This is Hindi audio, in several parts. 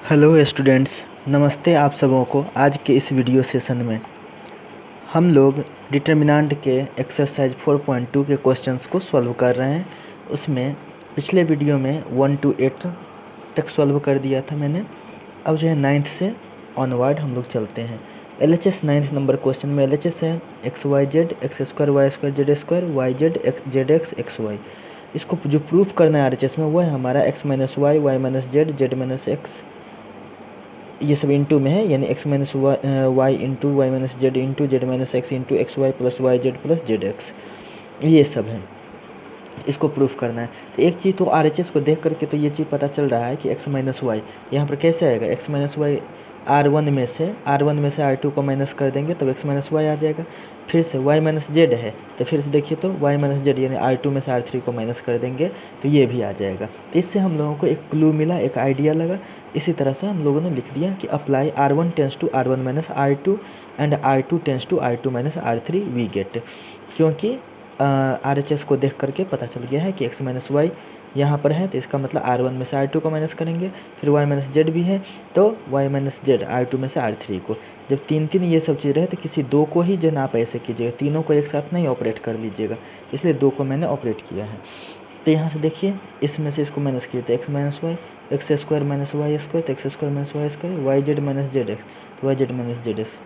हेलो स्टूडेंट्स, नमस्ते आप सबों को। आज के इस वीडियो सेशन में हम लोग डिटर्मिनेंट के एक्सरसाइज 4.2 के क्वेश्चंस को सॉल्व कर रहे हैं। उसमें पिछले वीडियो में 1 to 8 तक सॉल्व कर दिया था मैंने। अब जो है 9th से ऑनवर्ड हम लोग चलते हैं। LHS 9th नंबर क्वेश्चन में LHS है X Y Z X square Y square Z square Y Z X Z X x Y. इसको जो प्रूफ करना है RHS में वो है हमारा X minus Y Y minus Z Z minus X, ये सब इंटू में है, यानी x minus Y into Y minus Z into Z minus X into X Y plus Y Z plus Z X, ये सब है। इसको प्रूफ करना है। तो एक चीज़ तो RHS को देख करके तो ये चीज़ पता चल रहा है कि एक्स माइनस वाई यहाँ पर कैसे आएगा। एक्स माइनस वाई R1 में से R2 को माइनस कर देंगे तब एक्स माइनस वाई आ जाएगा। फिर से वाई माइनस जेड है तो फिर से देखिए तो वाई माइनस जेड यानी R2 में से R3 को माइनस कर देंगे तो ये भी आ जाएगा। तो इससे हम लोगों को एक क्लू मिला, एक आइडिया लगा। इसी तरह से हम लोगों ने लिख दिया कि apply R1 tends to R1 minus R2 and R2 tends to R2 minus R3 we get. क्योंकि RHS को देख करके पता चल गया है कि एक्स माइनस वाई यहाँ पर है तो इसका मतलब R1 में से R2 को माइनस करेंगे। फिर वाई माइनस जेड भी है तो वाई माइनस जेड R2 में से R3 को। जब तीन तीन ये सब चीज़ रहे तो किसी दो को ही जो आप ऐसे कीजिएगा, तीनों को एक साथ नहीं ऑपरेट कर लीजिएगा, इसलिए दो को मैंने ऑपरेट किया है। तो यहाँ से देखिए इसमें से इसको माइनस किए तो x minus y x square minus Y square तो x square minus Y square Y z minus z x तो y z minus z x.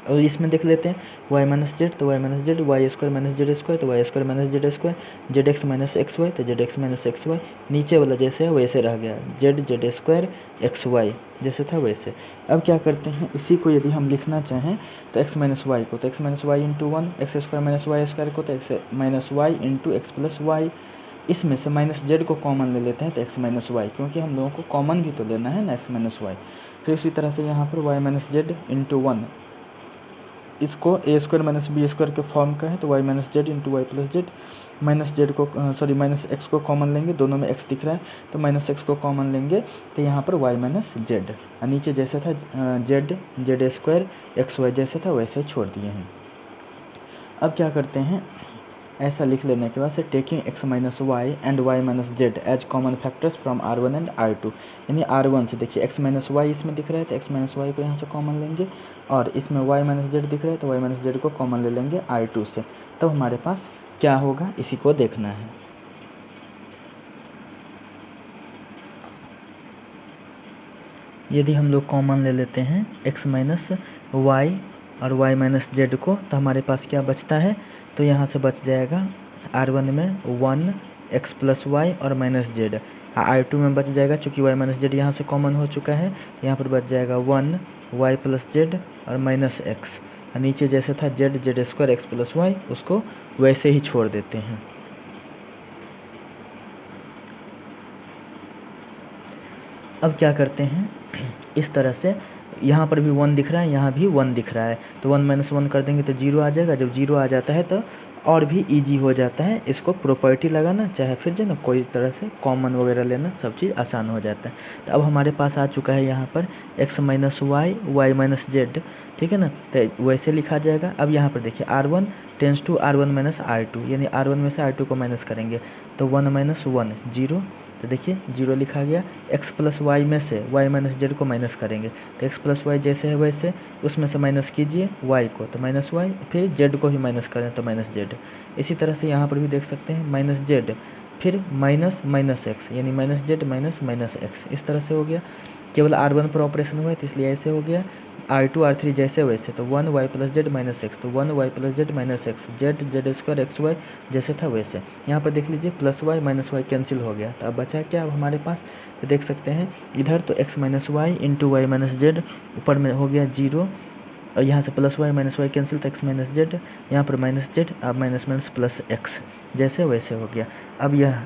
और इसमें देख लेते हैं वाई माइनस जेड तो Y minus z y square minus z square तो y square minus z square z x minus x y तो z x minus x y. नीचे वाला जैसे है वैसे रह गया, Z Z square x Y जैसे था वैसे। अब क्या करते हैं, इसी को यदि हम लिखना चाहें तो एक्स माइनस वाई को तो x minus Y into one, X square minus Y square को तो x minus Y into x plus Y. इसमें से माइनस जेड को कॉमन ले लेते हैं तो एक्स माइनस वाई, क्योंकि हम लोगों को कॉमन भी तो लेना है ना एक्स माइनस वाई। फिर इसी तरह से यहाँ पर Y minus Z into one, इसको A square minus B square के फॉर्म का है तो Y minus Z into Y plus Z. Minus Z को सॉरी माइनस एक्स को कॉमन लेंगे, दोनों में एक्स दिख रहा है तो माइनस एक्स को कॉमन लेंगे तो यहाँ पर वाई माइनस जेड। नीचे जैसे था Z Z square x Y जैसे था वैसे छोड़ दिए हैं। अब क्या करते हैं, ऐसा लिख लेने के बाद से taking X minus Y and Y minus Z as common factors from R1 and R2, यानी R1 से देखिए एक्स माइनस वाई इसमें दिख रहा है तो एक्स माइनस वाई को यहाँ से कॉमन लेंगे, और इसमें वाई माइनस जेड दिख रहा है तो वाई माइनस जेड को कॉमन ले लेंगे R2 से। तब हमारे पास क्या होगा इसी को देखना है। यदि हम लोग कॉमन ले लेते हैं एक्स माइनस वाई और वाई माइनस जेड को तो हमारे पास क्या बचता है, तो यहाँ से बच जाएगा R1 में 1 एक्स प्लस वाई और माइनस जेड। R2 में बच जाएगा चूँकि वाई माइनस जेड यहाँ से कॉमन हो चुका है तो यहाँ पर बच जाएगा 1 वाई प्लस जेड और माइनस एक्स। नीचे जैसे था Z Z square X plus Y उसको वैसे ही छोड़ देते हैं। अब क्या करते हैं, इस तरह से यहाँ पर भी 1 दिख रहा है, यहाँ भी 1 दिख रहा है तो 1 माइनस 1 कर देंगे तो 0 आ जाएगा। जब 0 आ जाता है तो और भी इजी हो जाता है इसको प्रॉपर्टी लगाना, चाहे फिर जो ना कोई तरह से कॉमन वगैरह लेना, सब चीज़ आसान हो जाता है। तो अब हमारे पास आ चुका है यहाँ पर X minus Y Y minus Z, ठीक है ना, तो वैसे लिखा जाएगा। अब यहाँ पर देखिए R1 tends to R1 minus R2, यानी R1 में से R2 को माइनस करेंगे तो 1 माइनस 1 0, तो देखिए 0 लिखा गया। एक्स प्लस वाई में से वाई माइनस जेड को माइनस करेंगे तो एक्स प्लस वाई जैसे है वैसे उसमें से माइनस कीजिए वाई को तो माइनस वाई, फिर जेड को भी माइनस करें तो माइनस जेड। इसी तरह से यहाँ पर भी देख सकते हैं माइनस जेड फिर माइनस माइनस एक्स, यानी minus Z minus minus x. इस तरह से हो गया। केवल R1 पर ऑपरेशन हुआ है तो इसलिए ऐसे हो गया। R2 R3 जैसे वैसे तो 1 Y plus Z minus X तो 1 Y plus Z minus x, Z Z square x Y जैसे था वैसे। यहाँ पर देख लीजिए plus Y minus Y cancel हो गया तो अब बचा क्या अब हमारे पास, तो देख सकते हैं इधर तो x minus Y into Y minus Z ऊपर में हो गया 0, और यहाँ से plus Y minus Y cancel तो एक्स माइनस जेड, यहाँ पर माइनस जेड अब माइनस माइनस प्लस एक्स जैसे वैसे हो गया। अब यह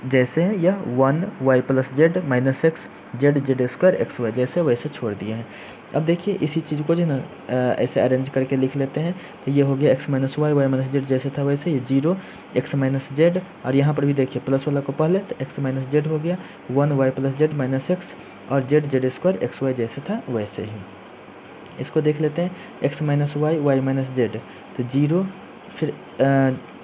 जैसे है यह 1 Y plus Z minus x Z Z square x Y जैसे वैसे छोड़ दिए हैं। अब देखिए इसी चीज़ को जो ना ऐसे अरेंज करके लिख लेते हैं तो ये हो गया x minus Y Y minus Z जैसे था वैसे, ये 0 एक्स माइनस जेड, और यहाँ पर भी देखिए प्लस वाला को पहले तो एक्स माइनस जेड हो गया 1 Y plus Z minus x, और z Z square x Y जैसे था वैसे ही। इसको देख लेते हैं x minus Y Y minus z तो 0 फिर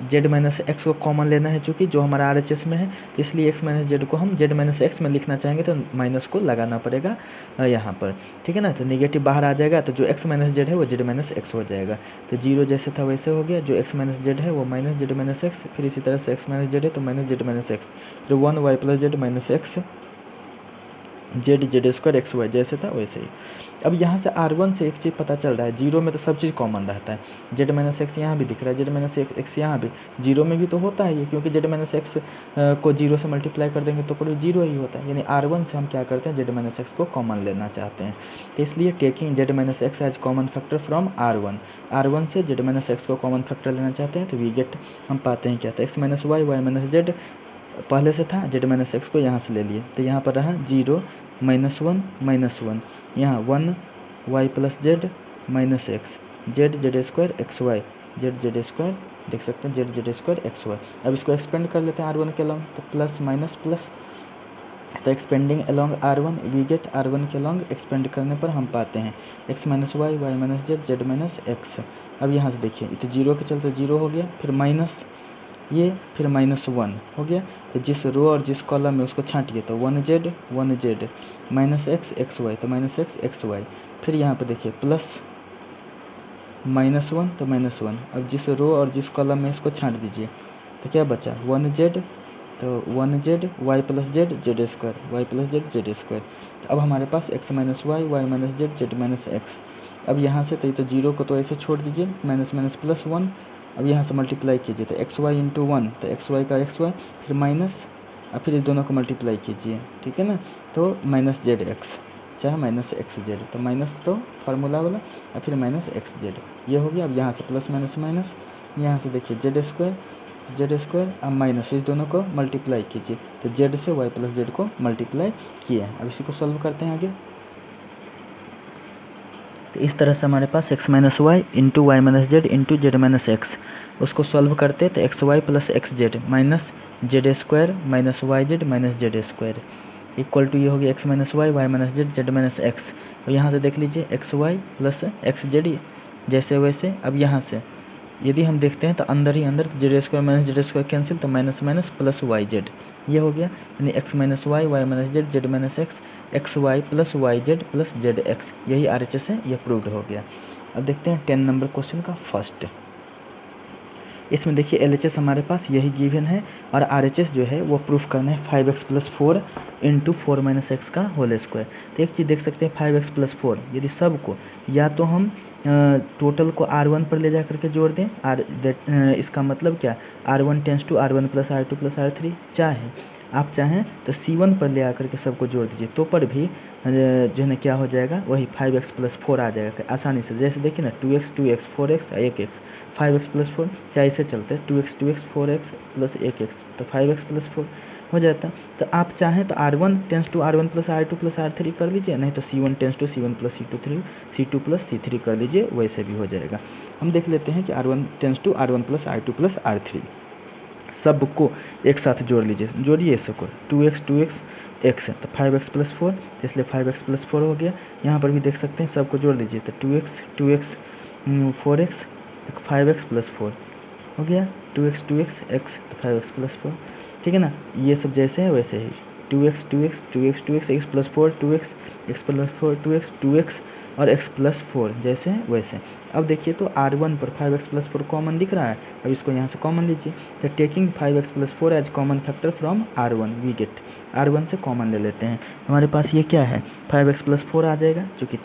जेड माइनस एक्स को कॉमन लेना है, चूँकि जो हमारा RHS में है, तो इसलिए एक्स माइनस जेड को हम जेड माइनस एक्स में लिखना चाहेंगे तो माइनस को लगाना पड़ेगा यहाँ पर, ठीक है ना। तो नेगेटिव बाहर आ जाएगा, तो जो एक्स माइनस जेड है वो जेड माइनस एक्स हो जाएगा। तो 0 जैसे था वैसे हो गया, जो एक्स माइनस जेड है वो माइनस जेड माइनस एक्स, फिर इसी तरह से एक्स माइनस जेड है तो माइनस जेड माइनस एक्स, फिर 1 Y plus Z minus x Z Z square x Y, जैसे था वैसे ही। अब यहाँ से R1 से एक चीज़ पता चल रहा है, 0 में तो सब चीज़ कॉमन रहता है, जेड माइनस एक्स यहाँ भी दिख रहा है, जेड माइनस एक्स यहाँ भी, 0 में भी तो होता है ये, क्योंकि जेड माइनस एक्स को 0 से मल्टीप्लाई कर देंगे तो पूरे 0 ही होता है। यानी R1 से हम क्या करते हैं, जेड माइनस एक्स को कॉमन लेना चाहते हैं, तो इसलिए taking z minus x as common factor from R1 से जेड माइनस एक्स को कॉमन फैक्टर लेना चाहते हैं, तो वी गेट, हम पाते हैं क्या था, x minus Y Y minus z पहले से था, जेड माइनस एक्स को यहाँ से ले लिए, तो यहाँ पर रहा 0 -1 यहाँ 1 Y plus Z minus x Z Z square x Y z Z square, देख सकते हैं z Z square x y. अब इसको एक्सपेंड कर लेते हैं R1 के अलॉन्ग, तो प्लस माइनस प्लस, तो expanding along R1 we get R1 के अलॉन्ग एक्सपेंड करने पर हम पाते हैं x minus Y Y minus Z Z minus x. अब यहाँ से देखिए, तो 0 के चलते 0 हो गया, फिर माइनस ये, फिर -1 हो गया, तो जिस रो और जिस कॉलम में उसको छांटिए, तो 1 z minus x x y, तो माइनस एक्स एक्स वाई, फिर यहाँ पे देखिए प्लस -1 तो -1। अब जिस रो और जिस कॉलम में इसको छांट दीजिए, तो क्या बचा 1 जेड, तो 1 z y plus z Z square y plus z Z square. तो अब हमारे पास x minus Y Y minus Z Z minus x. अब यहाँ से तो 0 को तो ऐसे छोड़ दीजिए, माइनस माइनस प्लस 1, अब यहाँ से मल्टीप्लाई कीजिए, तो एक्स वाई इंटू 1, तो एक्स वाई का एक्स वाई, फिर माइनस, अब फिर इस दोनों को मल्टीप्लाई कीजिए, ठीक है ना, तो माइनस जेड एक्स चाहे माइनस एक्स जेड, तो माइनस तो फार्मूला वाला, और फिर माइनस एक्स जेड, ये हो गया। अब यहाँ से प्लस माइनस माइनस, यहाँ से देखिए जेड स्क्वायर, अब माइनस, इस दोनों को मल्टीप्लाई कीजिए, तो जेड से वाई प्लस जेड को मल्टीप्लाई किया। अब इसी को सॉल्व करते हैं आगे, तो इस तरह से हमारे पास x minus Y into Y minus Z into Z minus x, उसको सॉल्व करते तो x Y plus x z minus z square minus y z minus z square equal to ये हो गया x minus Y Y minus Z Z minus x. और यहाँ से देख लीजिए x Y plus x z जैसे वैसे। अब यहाँ से यदि हम देखते हैं तो अंदर ही अंदर z square minus z square cancel, तो minus minus plus Y z, ये हो गया, यानी x minus Y Y minus Z Z minus x Y plus Y Z plus Z x, यही RHS है, यह प्रूव्ड हो गया। अब देखते हैं 10 नंबर क्वेश्चन का फर्स्ट। इसमें देखिए LHS हमारे पास यही गिवन है और RHS जो है वो प्रूफ करना है 5x plus 4 into 4 minus x का होल स्क्वायर। तो एक चीज़ देख सकते हैं 5x प्लस 4, यदि सब को या तो हम टोटल को R1 पर ले जा करके जोड़ दें, इसका मतलब क्या, R1 tends to R1 plus R2 plus R3, आप चाहें तो C1 पर ले आकर के सबको जोड़ दीजिए, तो पर भी जो है ना क्या हो जाएगा, वही 5x प्लस 4 आ जाएगा आसानी से। जैसे देखिए ना 2x 4x 1x 5x plus 4, चाहे इसे चलते 2x 4x प्लस 1x, तो 5x प्लस 4 हो जाता। तो आप चाहें तो R1 tends to R1 plus R2 plus R3 कर लीजिए, नहीं तो C1 tends to C1 plus C2 plus C3 कर लीजिए, वैसे भी हो जाएगा। हम देख लेते हैं कि R1 tends to R1 plus R2 plus R3 सबको एक साथ जोड़ लीजिए, जोड़िए सबको 2x x है तो 5x प्लस 4, इसलिए 5x प्लस 4 हो गया। यहाँ पर भी देख सकते हैं सबको जोड़ लीजिए, तो 2x 4x 5x प्लस 4 हो गया, 2x x तो 5x प्लस 4, ठीक है ना। ये सब जैसे है वैसे ही 2x x plus 4 2x plus 4 2x और x प्लस 4 जैसे हैं वैसे। अब देखिए तो R1 पर 5x प्लस 4 कॉमन दिख रहा है, अब इसको यहाँ से कॉमन लीजिए, तो taking 5x plus 4 as common factor from R1 we get, R1 से कॉमन ले लेते हैं। हमारे पास ये क्या है 5x प्लस 4 आ जाएगा, जो कि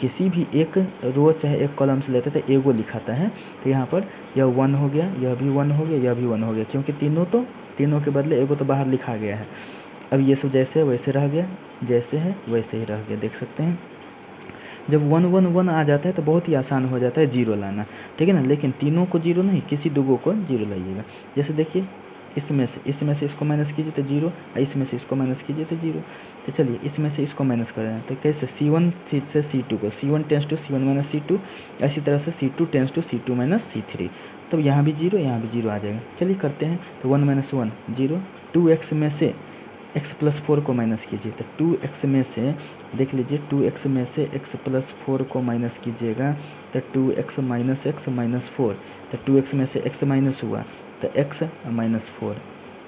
किसी भी एक रो चाहे एक कॉलम से लेते थे एगो लिखाता है, तो यहाँ पर यह 1 हो गया, यह भी 1 हो गया, यह भी 1 हो गया, क्योंकि तीनों के बदले एगो तो बाहर लिखा गया है। अब ये सब जैसे वैसे रह गया, जैसे है वैसे ही रह गया, देख सकते हैं। जब 1 1 1 आ जाता है तो बहुत ही आसान हो जाता है जीरो लाना, ठीक है ना, लेकिन तीनों को जीरो नहीं, किसी दुगो को जीरो लाइएगा। जैसे देखिए इसमें से इसको माइनस कीजिए तो 0, इसमें से इसको माइनस कीजिए तो 0। तो चलिए इसमें से इसको माइनस कर रहे हैं, तो कैसे C1 से C2 को, C1 tends to C1 minus C2, इसी तरह से C2 tends to C2 minus C3, तो यहाँ भी 0 यहाँ भी 0 आ जाएगा। चलिए करते हैं, तो 1 - 1 0, 2x में से एक्स प्लस फोर को माइनस कीजिए, तो 2x में से देख लीजिए 2x में से x प्लस फोर को माइनस कीजिएगा तो 2x minus x minus four, तो 2x में से x माइनस हुआ तो x माइनस फोर,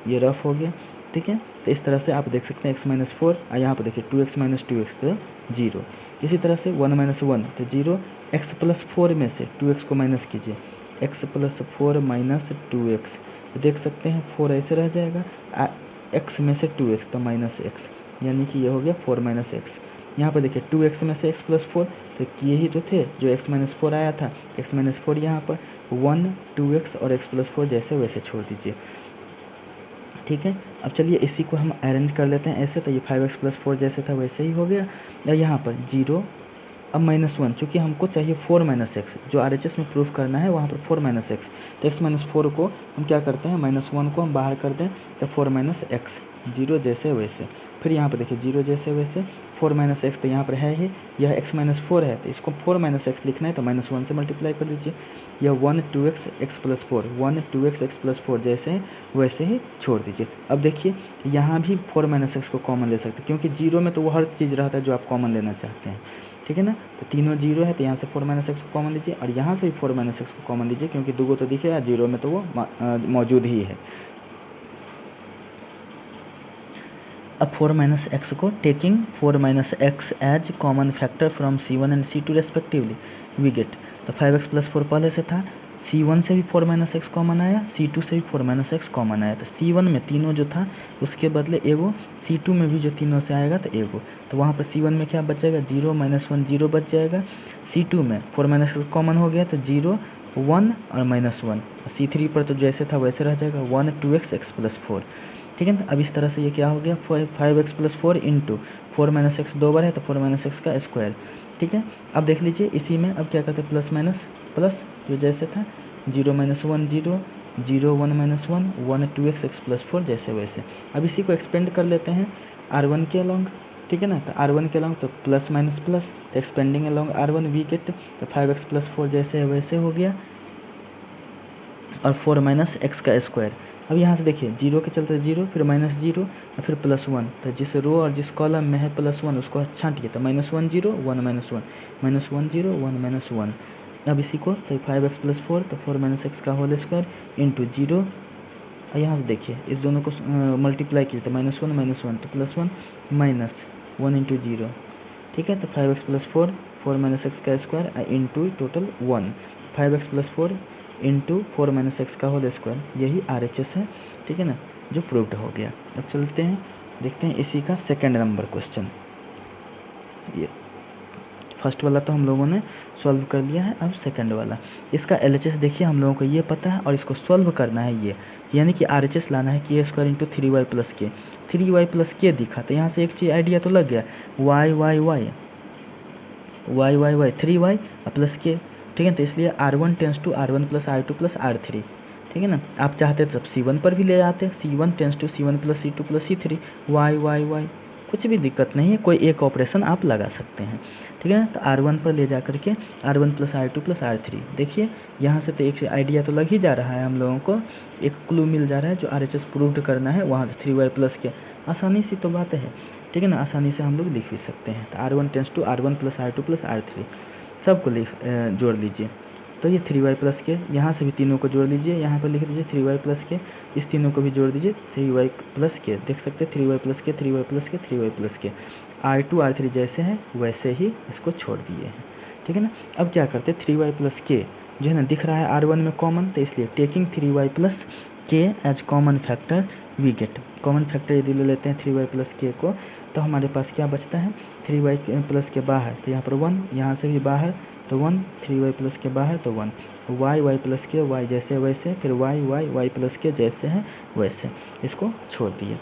ये रफ हो गया। ठीक है, तो इस तरह से आप देख सकते हैं x माइनस फोर, और यहाँ पर देखिए 2x माइनस 2x तो 0। इसी तरह से 1 माइनस 1 तो 0, x प्लस फोर में से 2x को माइनस कीजिए, x plus four minus 2x, तो देख सकते हैं 4 ऐसे रह जाएगा, x में से 2x तो माइनस एक्स, यानी कि ये हो गया 4 माइनस एक्स। यहाँ पर देखिए 2x में से x प्लस फोर, तो यही तो थे जो x माइनस फोर आया था, x माइनस फोर यहाँ पर 1 2x और x प्लस फोर जैसे वैसे छोड़ दीजिए। ठीक है, अब चलिए इसी को हम अरेंज कर लेते हैं ऐसे, तो ये 5x प्लस फोर जैसे था वैसे ही हो गया, और यहाँ पर 0 अब माइनस वन, चूँकि हमको चाहिए 4 माइनस एक्स, जो RHS में प्रूफ करना है वहाँ पर 4 माइनस एक्स, तो x माइनस फोर को हम क्या करते हैं माइनस वन को हम बाहर कर दें तो 4 माइनस एक्स, 0 जैसे वैसे। फिर यहाँ पर देखिए 0 जैसे वैसे 4 माइनस एक्स, तो यहाँ पर है ही यह x माइनस फोर है, तो इसको 4 माइनस एक्स लिखना है तो माइनस वन से मल्टीप्लाई कर दीजिए। यह 1 2x x plus four, 1 2x x plus four जैसे है वैसे ही छोड़ दीजिए। अब देखिए यहाँ भी 4 माइनस एक्स को कॉमन ले सकते हैं, क्योंकि 0 में तो वो हर चीज़ रहता है जो आप कॉमन लेना चाहते हैं। ठीक है ना, तो तीनों 0 है, तो यहाँ से 4 माइनस एक्स को कॉमन लीजिए, और यहाँ से भी 4 माइनस एक्स को कॉमन लीजिए, क्योंकि दो तो दिखेगा 0 में तो वो मौजूद ही है। अब 4 माइनस एक्स को taking 4 minus x as common factor from C1 and C2 respectively we get, तो 5x प्लस फोर पहले से था, C1 से भी 4 माइनस एक्स कॉमन आया, C2 से भी 4 माइनस एक्स कॉमन आया, तो C1 में तीनों जो था उसके बदले एगो, C2 में भी जो तीनों से आएगा तो एगो, तो वहाँ पर C1 में क्या बच जाएगा 0 माइनस वन 0 बच जाएगा, C2 में 4 माइनस एक्स कॉमन हो गया तो 0 1 और माइनस वन, C3 पर तो जैसे था वैसे रह जाएगा 1 2x एक्स प्लस फोर। ठीक है ना, अब इस तरह से ये क्या हो गया 5x plus four into 4 minus x 2 बार है तो 4 माइनस एक्स का स्क्वायर। ठीक है, अब देख लीजिए इसी में अब क्या करते हैं प्लस माइनस प्लस, जो जैसे था 0 minus one 0 0 1 minus one 1 2x x plus four जैसे वैसे। अब इसी को एक्सपेंड कर लेते हैं R1 के अलॉन्ग। ठीक है ना, तो R1 के अलॉन्ग तो प्लस माइनस प्लस, तो expanding along R1 we get, तो 5x प्लस फोर जैसे है वैसे हो गया, और 4 माइनस एक्स का स्क्वायर। अब यहाँ से देखिए 0 के चलते 0, फिर माइनस 0 और फिर प्लस वन, तो जिस रो और जिस कॉलम में है प्लस वन उसको छांटिए, तो minus one 0 1 minus one minus one 0 1 minus one. अब इसी को तो 5x प्लस फोर तो 4 माइनस एक्स का होल स्क्वायर इंटू 0, और यहाँ से देखिए इस दोनों को मल्टीप्लाई कीजिए तो माइनस वन तो plus one minus one into 0। ठीक है, तो 5x plus four 4 minus x का square into total 1, 5x plus four into 4 minus x का होल स्क्वायर, यही RHS है। ठीक है ना, जो प्रूव्ड हो गया। अब चलते हैं देखते हैं इसी का सेकंड नंबर क्वेश्चन। ये फर्स्ट वाला तो हम लोगों ने सॉल्व कर लिया है, अब सेकंड वाला। इसका LHS देखिए हम लोगों को ये पता है, और इसको सॉल्व करना है ये, यानी कि RHS लाना है कि a² इंटू 3y प्लस के, 3y प्लस के दिखा, तो यहाँ से एक चीज़ आइडिया तो लग गया, y y y y y y 3y plus के। ठीक है, तो इसलिए R1 tends to R1 plus R2 plus R3। ठीक है ना, आप चाहते तब C1 पर भी ले जाते, C1 tends to C1 plus C2 plus C3, y y y, कुछ भी दिक्कत नहीं है, कोई एक ऑपरेशन आप लगा सकते हैं। ठीक है ना, तो R1 पर ले जा करके R1 plus R2 plus R3, देखिए यहाँ से तो एक आइडिया तो लग ही जा रहा है, हम लोगों को एक क्लू मिल जा रहा है जो RHS प्रूव्ड करना है, वहाँ से 3y प्लस के, आसानी सी तो बात है। ठीक है ना, आसानी से हम लोग लिख भी सकते हैं, तो R1 tends to R1 plus R2 plus R3 सबको जोड़ लीजिए, तो ये 3y प्लस के, यहाँ से भी तीनों को जोड़ लीजिए, यहाँ पर लिख दीजिए 3y प्लस के, इस तीनों को भी जोड़ दीजिए 3y प्लस के, देख सकते हैं 3y प्लस के 3y प्लस के 3y प्लस के, R2 R3 जैसे हैं वैसे ही इसको छोड़ दिए हैं। ठीक है ना, अब क्या करते 3y प्लस के जो है ना दिख रहा है R1 में कॉमन, तो इसलिए टेकिंग 3y प्लस के as common factor we get, common factor यदि ले लेते हैं 3y प्लस के को, तो हमारे पास क्या बचता है 3y प्लस के बाहर, तो यहाँ पर 1, यहाँ से भी बाहर तो 1, 3y प्लस के बाहर तो 1, y प्लस के y जैसे वैसे, फिर y प्लस के जैसे हैं वैसे, इसको छोड़ दिए।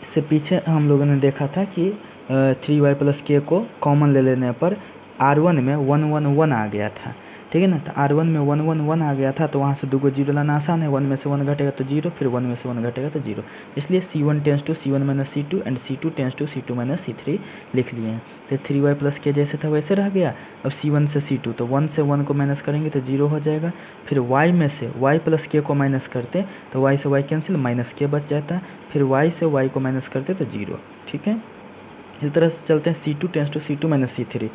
इससे पीछे हम लोगों ने देखा था कि 3y प्लस के को कॉमन ले लेने पर R1 में 1 1 1 आ गया था। ठीक है ना, तो R1 में 1 1 1 आ गया था, तो वहाँ से 2 को 0 लाना आसान है, 1 में से 1 घटेगा तो 0, फिर 1 में से 1 घटेगा तो 0, इसलिए C1 tends to C1 minus C2 and C2 tends to C2 minus C3 लिख लिए हैं। तो 3y प्लस के जैसे था वैसे रह गया। अब C1 से C2, तो 1 से 1 को माइनस करेंगे तो 0 हो जाएगा, फिर y में से y प्लस के को माइनस करते तो y से y कैंसिल, माइनस के बच जाता, फिर फिर y से y को माइनस करते तो 0, ठीक है। इस तरह से चलते हैं C2 tends to C2 minus C3।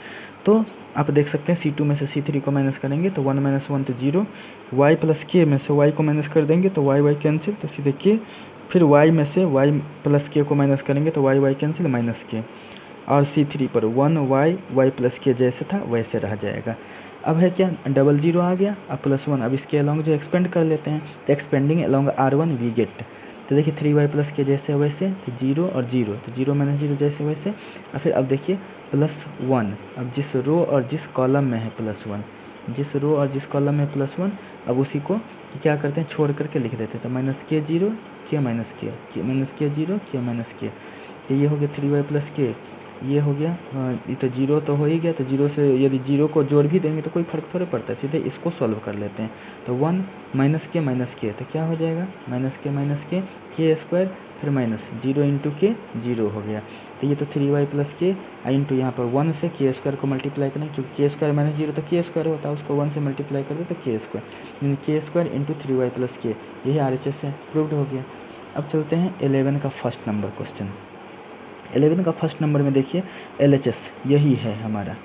तो आप देख सकते हैं C2 में से C3 को माइनस करेंगे तो 1 माइनस 1 तो 0, y प्लस k में से y को माइनस कर देंगे तो y कैंसिल तो सीधे k, फिर y में से y प्लस k को माइनस करेंगे तो y कैंसिल माइनस k, और C3 पर 1y प्लस k जैसे था वैसे रह जाएगा। अब है क्या, डबल 0 आ गया, अब प्लस 1, अब इसके अलॉन्ग जो एक्सपेंड कर लेते हैं तो expanding along R1 we get, तो देखिए 3y प्लस के जैसे वैसे, तो 0 और 0, तो 0 माइनस 0 जैसे वैसे। और फिर अब देखिए प्लस 1, अब जिस रो और जिस कॉलम में है प्लस 1, जिस रो और जिस कॉलम में प्लस 1, अब उसी को क्या करते हैं छोड़ करके लिख देते हैं, तो माइनस के 0 के माइनस के माइनस के 0 के माइनस के, तो ये हो गया 3y प्लस के, ये हो गया, ये तो 0 तो हो ही गया, तो 0 से यदि 0 को जोड़ भी देंगे तो कोई फर्क थोड़े पड़ता है, सीधे इसको सॉल्व कर लेते हैं। तो 1 माइनस के तो क्या हो जाएगा, माइनस के स्क्वायर, फिर माइनस 0 इंटू के 0 हो गया, तो ये तो 3y प्लस के इंटू यहाँ पर 1 से के स्क्वायर को मल्टीप्लाई करें, क्योंकि के स्क्वायर माइनस 0 तो के स्क्वायर होता है, उसको 1 से मल्टीप्लाई कर दे तो के स्क्वायर, यानी के स्क्वायर इंटू 3y प्लस के, यही RHS है, प्रूव्ड हो गया। अब चलते हैं 11 का फर्स्ट नंबर क्वेश्चन। 11 का फर्स्ट नंबर में देखिए LHS यही है हमारा,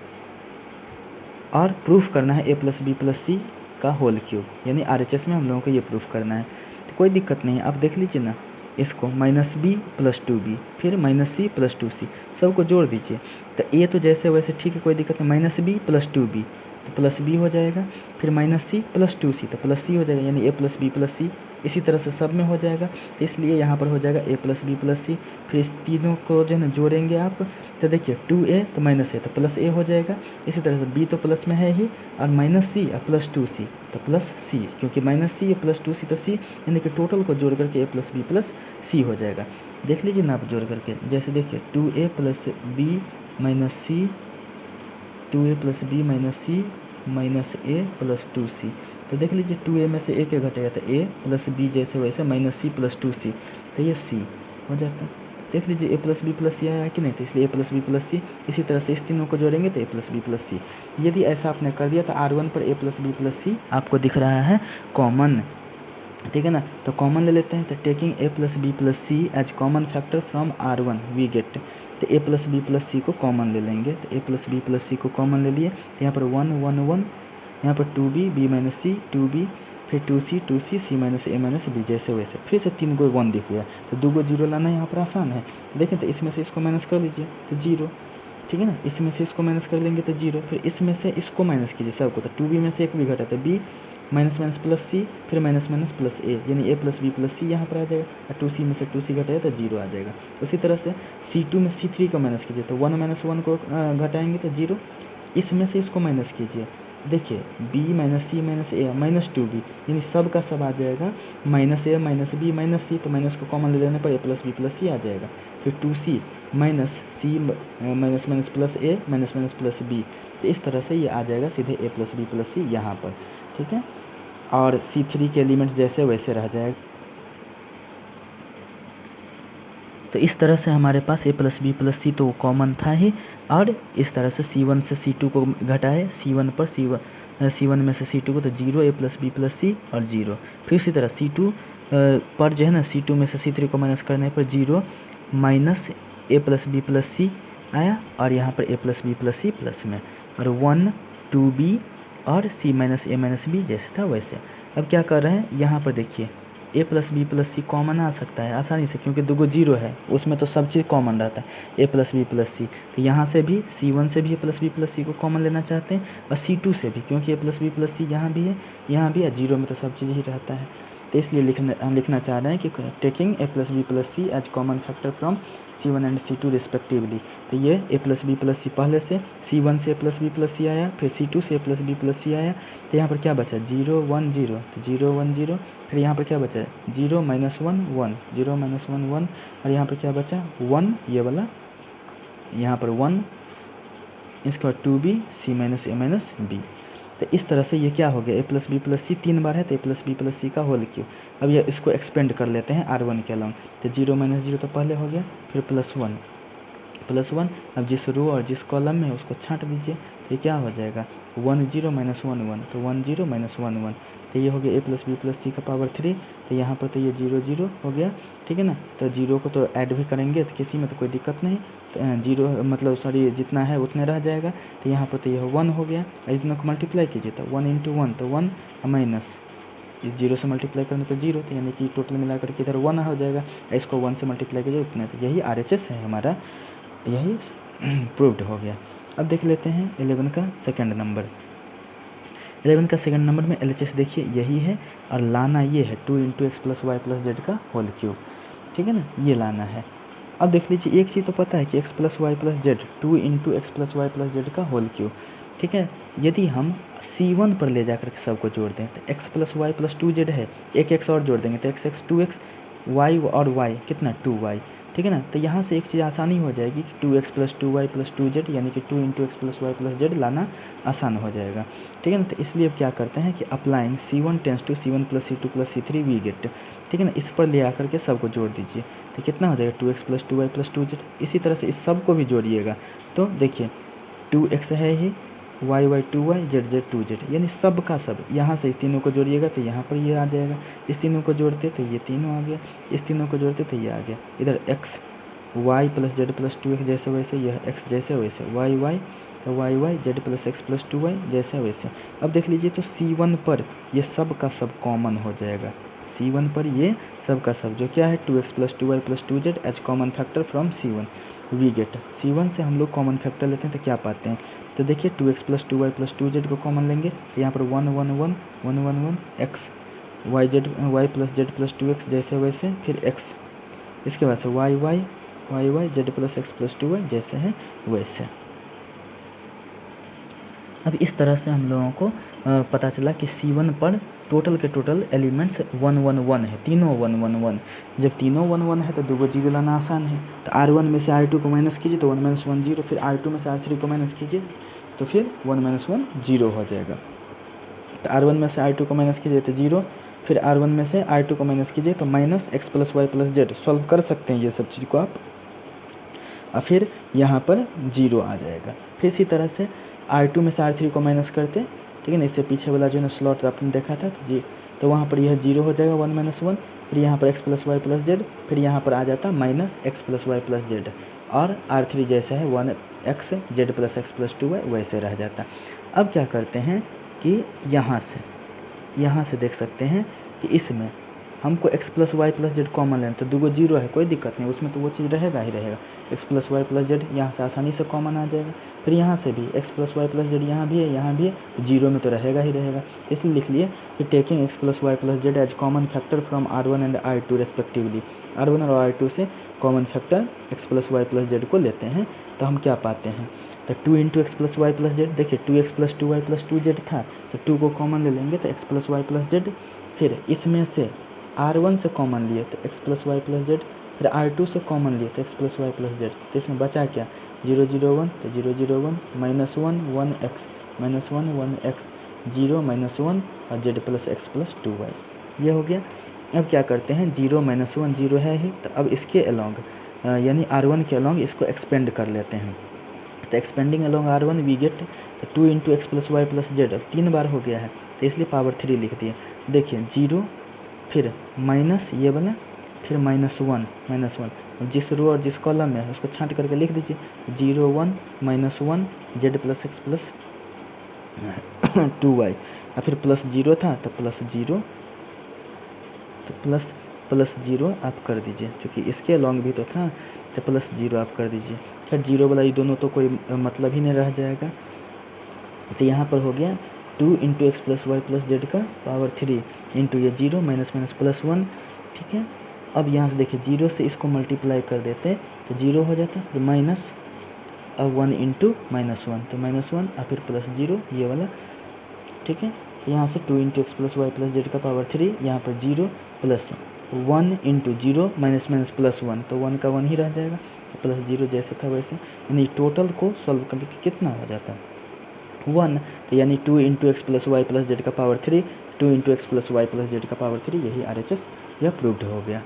और प्रूफ करना है a प्लस बी प्लस सी का होल क्यूब, यानी RHS में हम लोगों को ये प्रूफ करना है। तो कोई दिक्कत नहीं है, आप देख लीजिए ना, इसको माइनस बी प्लस 2b फिर माइनस सी प्लस 2c सबको जोड़ दीजिए, तो a तो जैसे वैसे ठीक है, कोई दिक्कत नहीं, माइनस बी प्लस 2b तो प्लस b हो जाएगा, फिर माइनस सी प्लस 2c तो प्लस c हो जाएगा, यानी a प्लस बी प्लस सी, इसी तरह से सब में हो जाएगा, इसलिए यहाँ पर हो जाएगा a प्लस बी प्लस सी। फिर इस तीनों को जो है ना जोड़ेंगे आप, तो देखिए 2a तो माइनस a तो प्लस a हो जाएगा, इसी तरह से b तो प्लस में है ही, और माइनस c और प्लस 2c तो प्लस c, क्योंकि माइनस c प्लस 2c तो c, यानी कि टोटल को जोड़ करके a प्लस बी प्लस सी हो जाएगा। देख लीजिए ना आप जोड़ करके, जैसे देखिए 2a plus b minus c, 2a plus b minus c minus a plus 2c, तो देख लीजिए 2a में से a क्या घटेगा, तो a प्लस b जैसे वैसे माइनस सी प्लस 2c, तो ये c हो जाता है। देख लीजिए a plus b plus c आया कि नहीं, तो इसलिए a प्लस बी प्लस सी, इसी तरह से इस तीनों को जोड़ेंगे तो a प्लस बी प्लस सी। यदि ऐसा आपने कर दिया तो R1 पर a प्लस बी प्लस सी आपको दिख रहा है कॉमन, ठीक है ना, तो कॉमन ले लेते हैं, तो taking a plus b plus c as common factor from R1 we get, तो a plus b plus c को कॉमन ले लेंगे, तो a plus b plus c को कॉमन ले लिए, तो यहाँ पर 1 1 1, यहाँ पर 2b b माइनस सी 2b, फिर 2c c minus a minus b जैसे वैसे, फिर से 3 को 1 दिख गया, तो 2 को 0 लाना यहाँ पर आसान है। तो देखें, तो इसमें से इसको माइनस कर लीजिए तो 0, ठीक है ना, इसमें से इसको माइनस कर लेंगे तो 0, फिर इसमें से इसको माइनस कीजिए सबको, तो 2b में से एक भी घटा तो b माइनस माइनस प्लस सी, फिर माइनस माइनस प्लस a, यानी a प्लस बी प्लस सी यहाँ पर आ जाएगा, और 2c में से 2c घटाएगा तो 0 आ जाएगा। उसी तरह से C2 में C3 को माइनस कीजिए, तो 1 माइनस 1 को घटाएंगे तो 0, इसमें से इसको माइनस कीजिए, देखिए b minus c minus a minus 2b, यानी सब का सब आ जाएगा, minus a minus b minus c, तो माइनस को कॉमन ले लेने पर a plus b plus c आ जाएगा, फिर 2c minus c minus minus plus a minus minus plus b, तो इस तरह से ये आ जाएगा सीधे a प्लस बी प्लस सी यहाँ पर, ठीक है, और C3 के एलिमेंट्स जैसे वैसे रह जाएगा। तो इस तरह से हमारे पास a प्लस बी प्लस सी तो कॉमन था ही, और इस तरह से C1 से C2 को घटाए, C1 पर C1 में से C2 को, तो 0 a प्लस बी प्लस सी और 0, फिर इसी तरह C2 पर जो है ना C2 में से C3 को माइनस करने पर 0 minus a plus b plus c आया, और यहाँ पर a plus b plus c plus में, और 1 2b और c minus a minus b जैसे था वैसे। अब क्या कर रहे हैं, यहाँ पर देखिए a plus b plus c common आ सकता है आसानी से, क्योंकि 2 0 है, उसमें तो सब चीज़ कॉमन रहता है, a प्लस बी प्लस सी, तो यहाँ से भी C1 से भी a plus b plus c को कॉमन लेना चाहते हैं, और C2 से भी, क्योंकि a प्लस बी प्लस सी यहाँ भी है, यहाँ भी है, 0 में तो सब चीज़ ही रहता है, तो इसलिए लिखना चाह रहे हैं कि taking a plus b plus c as common factor from C1 and C2 respectively, तो ये a plus b plus c पहले से C1 से a plus b plus c आया, फिर C2 से a plus b plus c आया, तो यहाँ पर क्या बचा 0 1 0, तो 0 1 0, फिर यहाँ पर क्या बचा 0 माइनस 1 1, 0 माइनस 1 1, और यहाँ पर क्या बचा 1, ये वाला यहाँ पर 1, इसका 2b c minus a minus b, तो इस तरह से ये क्या हो गया, a प्लस बी प्लस सी 3 बार है, तो a प्लस बी प्लस सी का होल क्यूब। अब ये इसको एक्सपेंड कर लेते हैं R1 के अलॉन्ग, तो 0 माइनस 0 तो पहले हो गया, फिर प्लस 1, अब जिस रो और जिस कॉलम में है उसको छांट दीजिए, तो ये क्या हो जाएगा 1 0 माइनस 1 1, तो 1 0 माइनस 1 1, तो ये हो गया a प्लस बी प्लस सी का पावर 3। तो यहाँ पर तो ये 0 0 हो गया, ठीक है ना। तो 0 को तो ऐड भी करेंगे तो किसी में तो कोई दिक्कत नहीं, तो 0 मतलब सॉरी जितना है उतने रह जाएगा। तो यहाँ पर तो यह 1 हो गया, इतना को मल्टीप्लाई कीजिए तो 1 इंटू 1 तो 1 माइनस 0 से मल्टीप्लाई करने पर 0, तो यानी कि टोटल मिला करके इधर 1 हो जाएगा। इसको 1 से मल्टीप्लाई कीजिए उतना, तो यही RHS है हमारा, यही प्रूव्ड हो गया। अब देख लेते हैं 11 का सेकंड नंबर। 11 का सेकंड नंबर में LHS देखिए यही है, और लाना ये है 2 into x plus y plus z का होल क्यूब, ठीक है ना, ये लाना है। अब देख लीजिए एक चीज़ तो पता है कि x plus y plus z 2 into x plus y plus z का होल क्यूब, ठीक है। यदि हम C1 पर ले जाकर के सबको जोड़ दें तो x plus y plus 2z है, एक एक्स और जोड़ देंगे तो एक्स एक्स 2x, वाई और वाई कितना 2y, ठीक है ना। तो यहाँ से एक चीज़ आसानी हो जाएगी कि 2x plus 2y plus 2z यानी कि 2 into x plus y plus z लाना आसान हो जाएगा, ठीक है ना। तो इसलिए अब क्या करते हैं कि applying C1 tends to C1 plus C2 plus C3 we get, ठीक है ना। इस पर ले आकर के सबको जोड़ दीजिए तो कितना हो जाएगा 2x plus 2y plus 2z। इसी तरह से इस सब को भी जोड़िएगा तो देखिए 2x है ही, y 2y z 2z, यानी सब का सब। यहाँ से इस तीनों को जोड़िएगा तो यहाँ पर ये आ जाएगा, इस तीनों को जोड़ते तो ये तीनों आ गया, इस तीनों को जोड़ते तो ये आ गया। इधर x y plus Z plus 2x जैसे वैसे, यह x जैसे वैसे, y तो y z plus x plus 2y जैसे वैसे। अब देख लीजिए तो C1 पर ये सब का सब कॉमन हो जाएगा, C1 पर ये सब का सब जो क्या है 2x plus 2y plus 2z as common factor from C1 we get. C1 से हम लोग कॉमन फैक्टर लेते हैं तो क्या पाते हैं, तो देखिए 2x plus 2y plus 2z को कॉमन लेंगे तो यहाँ पर 1 1 1 1 1 1 x y plus Z plus 2x जैसे वैसे, फिर x, इसके बाद से y z plus x plus 2y जैसे है वैसे। अब इस तरह से हम लोगों को पता चला कि C1 पर टोटल के टोटल एलिमेंट्स 1 1 1 है, तीनों 1 1 1। जब तीनों 1 1 है तो 2 जीरो लाना आसान है, तो R1 में से R2 को माइनस कीजिए तो 1 माइनस 1 जीरो, फिर R2 में से R3 को माइनस कीजिए तो फिर 1 माइनस 1 जीरो हो जाएगा। तो R1 में से R2 को माइनस कीजिए तो जीरो, फिर R1 में से R2 को माइनस कीजिए तो minus x plus y plus z. Solve कर सकते हैं ये सब चीज़ को आप, और फिर यहाँ पर जीरो आ जाएगा। फिर इसी तरह से R2 में से R3 को माइनस करते, ठीक है ना, इससे पीछे वाला जो है ना स्लॉट आपने देखा था तो वहाँ पर यह जीरो हो जाएगा 1 माइनस 1, फिर यहाँ पर x plus y plus z, फिर यहाँ पर आ जाता minus x plus y plus Z, और R3 जैसा है 1 x z plus x plus 2y वैसे रह जाता। अब क्या करते हैं कि यहाँ से देख सकते हैं कि इसमें हमको x plus y plus z common लेना, तो 2 जीरो है कोई दिक्कत नहीं, उसमें तो वो चीज़ रहेगा ही रहेगा। x plus y plus z यहाँ से आसानी से कॉमन आ जाएगा, फिर यहाँ से भी x plus y plus z यहाँ भी है यहाँ भी है, तो जीरो में तो रहेगा ही रहेगा। इसलिए लिख लिए कि taking x plus y plus z as common factor from R1 and R2 respectively. R1 और R2 से common factor x plus y plus z को लेते हैं तो हम क्या पाते हैं, तो 2 into x plus y plus z, देखिए 2x plus 2y plus 2z था तो 2 को कॉमन ले लेंगे तो x plus y plus z, फिर इसमें से R1 से कॉमन लिए तो x plus y plus z, फिर R2 से कॉमन लिए तो x plus y plus z. तो इसमें बचा क्या 0 0 1 तो 0 0 1 minus 1 1 x minus 1 1 x 0 minus 1 और z plus x plus 2y, ये हो गया। अब क्या करते हैं 0 माइनस 1 जीरो है ही, तो अब इसके अलॉन्ग यानी R1 के अलॉन्ग इसको एक्सपेंड कर लेते हैं, तो expanding along R1 we get 2 into x plus y plus z. अब 3 बार हो गया है तो इसलिए पावर 3 लिख दिए। देखिए 0 फिर माइनस ये वाला, फिर माइनस 1 जिस रो और जिस कॉलम में है उसको छांट करके लिख दीजिए 0 1 minus 1 Z plus x plus 2y, और फिर प्लस 0 था तो प्लस 0, तो प्लस 0 आप कर दीजिए, क्योंकि इसके अलॉन्ग भी तो था तो प्लस 0 आप कर दीजिए। खैर जीरो वाला ये दोनों तो कोई मतलब ही नहीं रह जाएगा, तो यहाँ पर हो गया 2 into x plus y plus z का पावर 3 इंटू ये 0 माइनस माइनस प्लस 1, ठीक है। अब यहाँ से देखिए 0 से इसको मल्टीप्लाई कर देते तो 0 हो जाता, फिर माइनस, अब 1 इंटू माइनस 1 तो माइनस 1 और फिर प्लस 0 ये वाला, ठीक है। यहाँ से 2 into x plus y plus z का पावर 3, यहाँ पर 0 plus 1 into 0 minus minus plus 1 तो 1 का 1 ही रह जाएगा, तो प्लस 0 जैसे था वैसे, यानी टोटल को सॉल्व करके कितना हो जाता है 1, तो यानी 2 into x plus y plus z का power 3, 2 into x plus y plus z का पावर 3, यही RHS यह प्रूव्ड हो गया।